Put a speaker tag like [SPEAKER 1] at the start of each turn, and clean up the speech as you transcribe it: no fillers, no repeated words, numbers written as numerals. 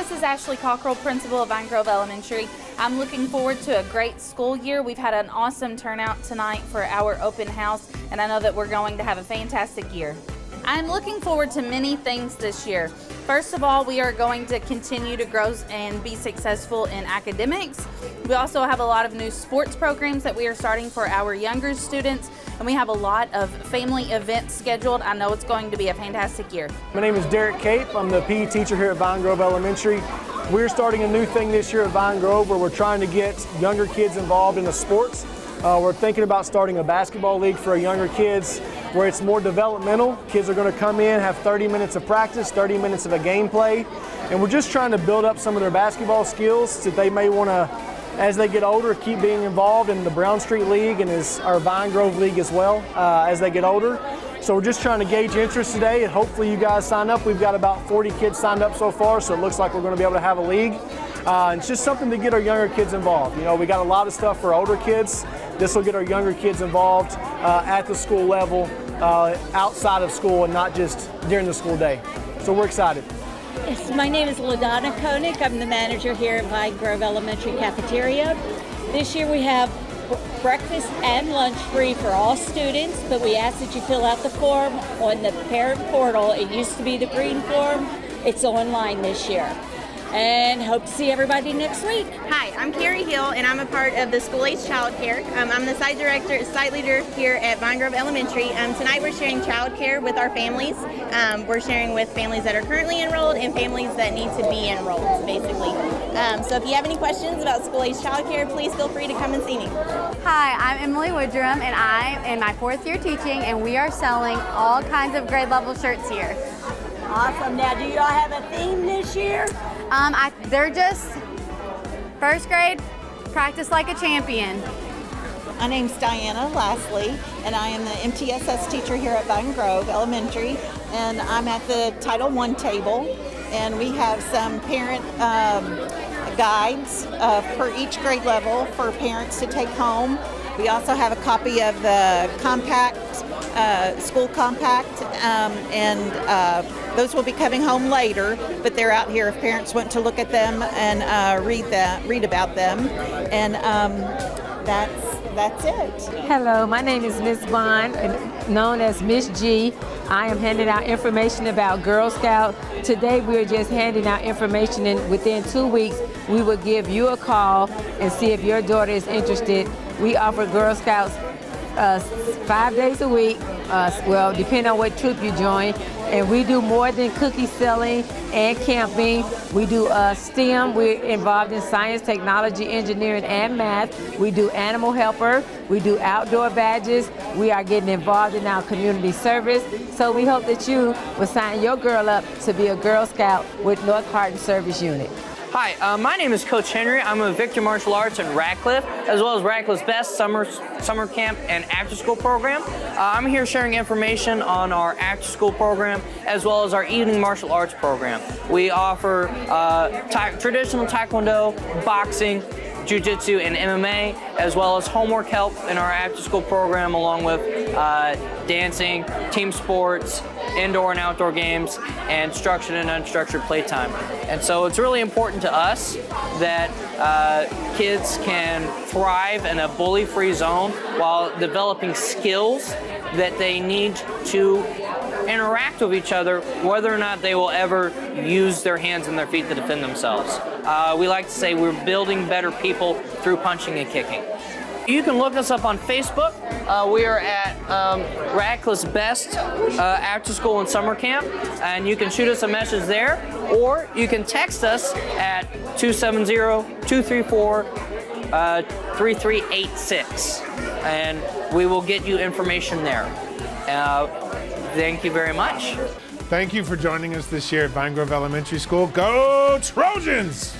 [SPEAKER 1] this is Ashley Cockriel, principal of Vine Grove Elementary. I'm looking forward to a great school year. We've had an awesome turnout tonight for our open house, and I know that we're going to have a fantastic year. I'm looking forward to many things this year. First of all, we are going to continue to grow and be successful in academics. We also have a lot of new sports programs that we are starting for our younger students, and we have a lot of family events scheduled. I know it's going to be a fantastic year.
[SPEAKER 2] My name is Derek Cape. I'm the PE teacher here at Vine Grove Elementary. We're starting a new thing this year at Vine Grove where we're trying to get younger kids involved in the sports. We're thinking about starting a basketball league for our younger kids where it's more developmental. Kids are going to come in, have 30 minutes of practice, 30 minutes of a game play, and we're just trying to build up some of their basketball skills that they may want to, as they get older, keep being involved in the Brown Street League and our Vine Grove League as well as they get older. So we're just trying to gauge interest today, and hopefully you guys sign up. We've got about 40 kids signed up so far, so it looks like we're going to be able to have a league. It's just something to get our younger kids involved. You know, we got a lot of stuff for older kids. This will get our younger kids involved at the school level, outside of school, and not just during the school day. So we're excited.
[SPEAKER 3] Yes, my name is LaDonna Koenig. I'm the manager here at Vine Grove Elementary Cafeteria. This year we have breakfast and lunch free for all students, but we ask that you fill out the form on the parent portal. It used to be the green form. It's online this year. And hope to see everybody next week.
[SPEAKER 4] Hi, I'm Carrie Hill, and I'm a part of the school-age child care. I'm the site leader here at Vine Grove Elementary. Tonight we're sharing child care with our families. We're sharing with families that are currently enrolled and families that need to be enrolled, basically. So if you have any questions about school-age child care, please feel free to come and see me.
[SPEAKER 5] Hi, I'm Emily Woodrum, and I am in my 4th year teaching, and we are selling all kinds of grade level shirts here.
[SPEAKER 3] Awesome. Now, do y'all have a theme this year?
[SPEAKER 5] They're just first grade, practice like a champion.
[SPEAKER 6] My name's Diana Lastly, and I am the MTSS teacher here at Vine Grove Elementary, and I'm at the Title I table, and we have some parent guides for each grade level for parents to take home. We also have a copy of the compact, school compact, and those will be coming home later, but they're out here if parents want to look at them and read about them. And that's it.
[SPEAKER 7] Hello, my name is Miss Bond, known as Miss G. I am handing out information about Girl Scout. Today we're just handing out information, and within 2 weeks we will give you a call and see if your daughter is interested. We offer Girl Scouts 5 days a week, well, depending on what troop you join. And we do more than cookie selling and camping. We do STEM. We're involved in science, technology, engineering, and math. We do animal helper. We do outdoor badges. We are getting involved in our community service. So we hope that you will sign your girl up to be a Girl Scout with North Hardin Service Unit.
[SPEAKER 8] Hi, my name is Coach Henry. I'm a Victor Martial Arts in Radcliffe, as well as Radcliffe's best summer camp and after-school program. I'm here sharing information on our after-school program, as well as our evening martial arts program. We offer traditional Taekwondo, boxing, Jiu-Jitsu, and MMA, as well as homework help in our after-school program, along with dancing, team sports, indoor and outdoor games, and structured and unstructured playtime. And so it's really important to us that kids can thrive in a bully-free zone while developing skills that they need to interact with each other, whether or not they will ever use their hands and their feet to defend themselves. We like to say we're building better people through punching and kicking. You can look us up on Facebook. We are at Radcliffe's Best After School and Summer Camp, and you can shoot us a message there, or you can text us at 270-234-3386, and we will get you information there. Thank you very much.
[SPEAKER 9] Thank you for joining us this year at Vine Grove Elementary School. Go Trojans!